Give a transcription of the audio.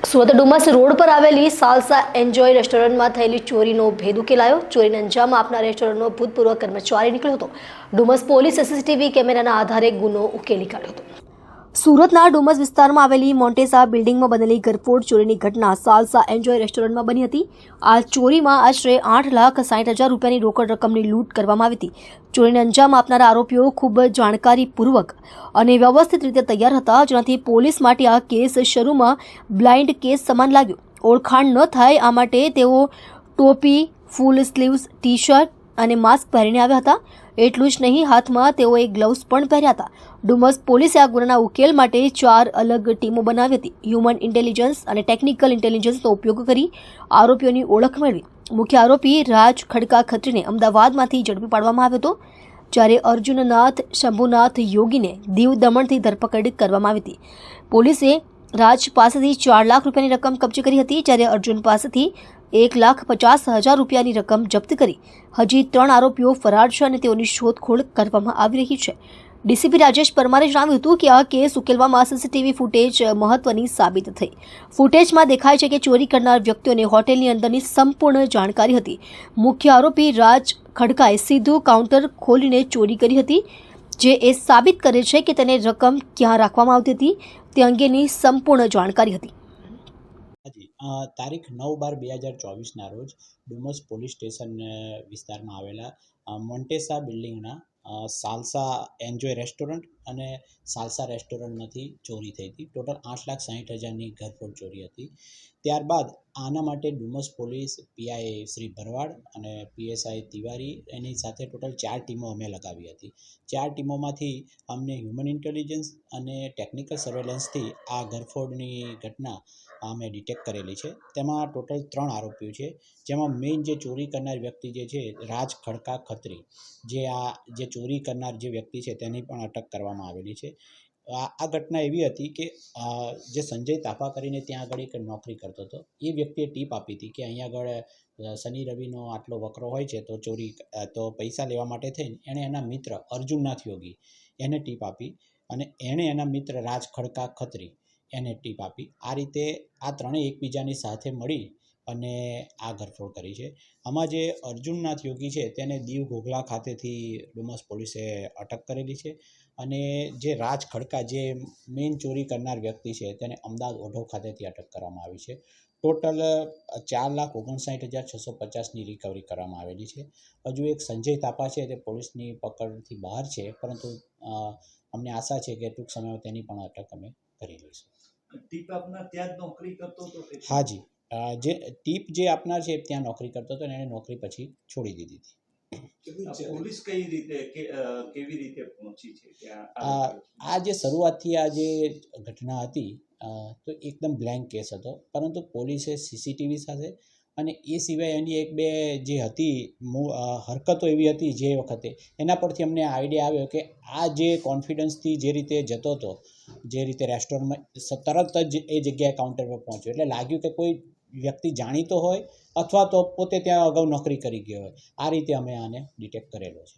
Surat Dumas road પર આવેલી salsa enjoy રેસ્ટોરન્ટમાં થયેલી ચોરીનો ભેદ ઉકેલાયો। ચોરીને અંજામ આપનાર રેસ્ટોરન્ટનો ભૂતપૂર્વ કર્મચારી નીકળ્યો હતો। ડુમસ પોલીસે સીસીટીવી કેમેરાના આધારે ગુનો ઉકેલી કાઢ્યો હતો। સુરતના ડુમસ વિસ્તારમાં આવેલી મોન્ટેસા બિલ્ડિંગમાં બનેલી ઘરફોડ ચોરીની ઘટના સાલસા એન્જોય રેસ્ટોરન્ટમાં બની હતી। આ ચોરીમાં આશરે 8,60,000 રૂપિયાની રોકડ રકમની લૂંટ કરવામાં આવી હતી। ચોરીને અંજામ આપનારા આરોપીઓ ખૂબ જાણકારીપૂર્વક અને વ્યવસ્થિત રીતે તૈયાર હતા, જેનાથી પોલીસ માટે આ કેસ શરૂમાં બ્લાઇન્ડ કેસ સમાન લાગ્યો। ઓળખાણ ન થાય આ માટે તેઓ ટોપી, ફૂલ સ્લીવ્સ ટી શર્ટ અને માસ્ક પહેરીને આવ્યા હતા। એટલું જ નહીં, હાથમાં તેઓએ ગ્લવ્સ પણ પહેર્યા હતા। ડુમસ પોલીસે આ ગુનાના ઉકેલ માટે 4 અલગ ટીમો બનાવી હતી। હ્યુમન ઇન્ટેલિજન્સ અને ટેકનિકલ ઇન્ટેલિજન્સનો ઉપયોગ કરી આરોપીઓની ઓળખ મેળવી। મુખ્ય આરોપી રાજ ખડકા ખત્રીને અમદાવાદમાંથી ઝડપી પાડવામાં આવ્યો હતો, જ્યારે અર્જુનનાથ શંભુનાથ યોગીને દીવ દમણથી ધરપકડ કરવામાં આવી હતી। પોલીસે રાજ પાસેથી 4 લાખ રૂપિયાની રકમ કબજે કરી હતી, જ્યારે અર્જુન પાસેથી 1,50,000 રૂપિયાની રકમ જપ્ત કરી હજી 3 આરોપીઓ ફરાર છે અને તેઓની શોધખોળ કરવામાં આવી રહી છે। ડીસીપી રાજેશ પરમારે જણાવ્યું હતું કે આ કેસ ઉકેલવામાં સીસીટીવી ફૂટેજ મહત્વની સાબિત થઈ। ફૂટેજમાં દેખાય છે કે ચોરી કરનાર વ્યક્તિઓને હોટેલની અંદરની સંપૂર્ણ જાણકારી હતી। મુખ્ય આરોપી રાજ ખડકાએ સીધું કાઉન્ટર ખોલીને ચોરી કરી હતી, જે એ સાબિત કરે છે કે તેને રકમ ક્યાં રાખવામાં આવતી હતી તે અંગેની સંપૂર્ણ જાણકારી હતી। તારીખ 9/12/2024ના રોજ ડુમસ પોલીસ સ્ટેશન વિસ્તારમાં આવેલા મોન્ટેસા બિલ્ડિંગના સાલસા એન્જોય રેસ્ટોરન્ટ અને સાલસા રેસ્ટોરન્ટમાંથી ચોરી થઈ હતી। ટોટલ 8,60,000ની ઘરફોડ ચોરી હતી। ત્યારબાદ આના માટે ડુમસ પોલીસ પીઆઈ શ્રી ભરવાડ અને પીએસઆઈ તિવારી એની સાથે ટોટલ 4 ટીમો અમે લગાવી હતી। 4 ટીમોમાંથી અમને હ્યુમન ઇન્ટેલિજન્સ અને ટેકનિકલ સર્વેલન્સથી આ ઘરફોડની ઘટના અમે ડિટેક્ટ કરેલી છે। તેમાં ટોટલ 3 આરોપીઓ છે, જેમાં મેઇન જે ચોરી કરનાર વ્યક્તિ જે છે રાજ ખડકા ખત્રી, જે ચોરી કરનાર જે વ્યક્તિ છે તેની પણ અટક કરવામાં આવેલી છે। આ ઘટના એવી હતી કે જે સંજય તાફા કરીને ત્યાં આગળ એક નોકરી કરતો હતો, એ વ્યક્તિએ ટીપ આપી હતી કે અહીંયા આગળ શનિ રવિનો આટલો વકરો હોય છે તો પૈસા લેવા માટે થઈને એણે એના મિત્ર અર્જુનનાથ યોગી એને ટીપ આપી અને એણે એના મિત્ર રાજ ખડકા ખત્રી એને ટીપ આપી। આ રીતે આ ત્રણેય એકબીજાની સાથે મળી અને આ ઘરફોડ કરી છે। આમાં જે અર્જુનનાથ યોગી છે તેને દીવ ઘોઘલા ખાતેથી ડુમસ પોલીસે અટક કરેલી છે અને જે રાજ ખડકા જે મેઇન ચોરી કરનાર વ્યક્તિ છે તેને અમદાવાદ ઓઢવ ખાતેથી અટક કરવામાં આવી છે। ટોટલ 4,59,650ની રિકવરી કરવામાં આવેલી છે। હજુ એક સંજય તાપા છે તે પોલીસની પકડથી બહાર છે, પરંતુ અમને આશા છે કે ટૂંક સમયમાં તેની પણ અટક અમે કરી લઈશું। ટીપ આપનાર ત્યાં જ નોકરી કરતો હતો? હાજી, જે ટીપ જે આપનાર છે ત્યાં નોકરી કરતો હતો અને એને નોકરી પછી છોડી દીધી હતી। પોલીસ કેવી રીતે પહોંચી છે ત્યાં? આ જે શરૂઆતથી આ જે ઘટના હતી તો એકદમ બ્લેન્ક કેસ હતો, પરંતુ પોલીસે સીસીટીવી સાથે અને એ સિવાય એની 1-2 જે હતી હરકતો એવી હતી જે વખતે એના પરથી અમને આઈડિયા આવ્યો કે આ જે કોન્ફિડન્સથી જે રીતે જતો હતો, જે રીતે રેસ્ટોરન્ટમાં તરત જ એ જગ્યાએ કાઉન્ટર પર પહોંચ્યો, એટલે લાગ્યું કે કોઈ વ્યક્તિ જાણીતો હોય અથવા તો પોતે ત્યાં અગાઉ નોકરી કરી ગયો હોય। આ રીતે અમે આને ડિટેક્ટ કરેલો છે।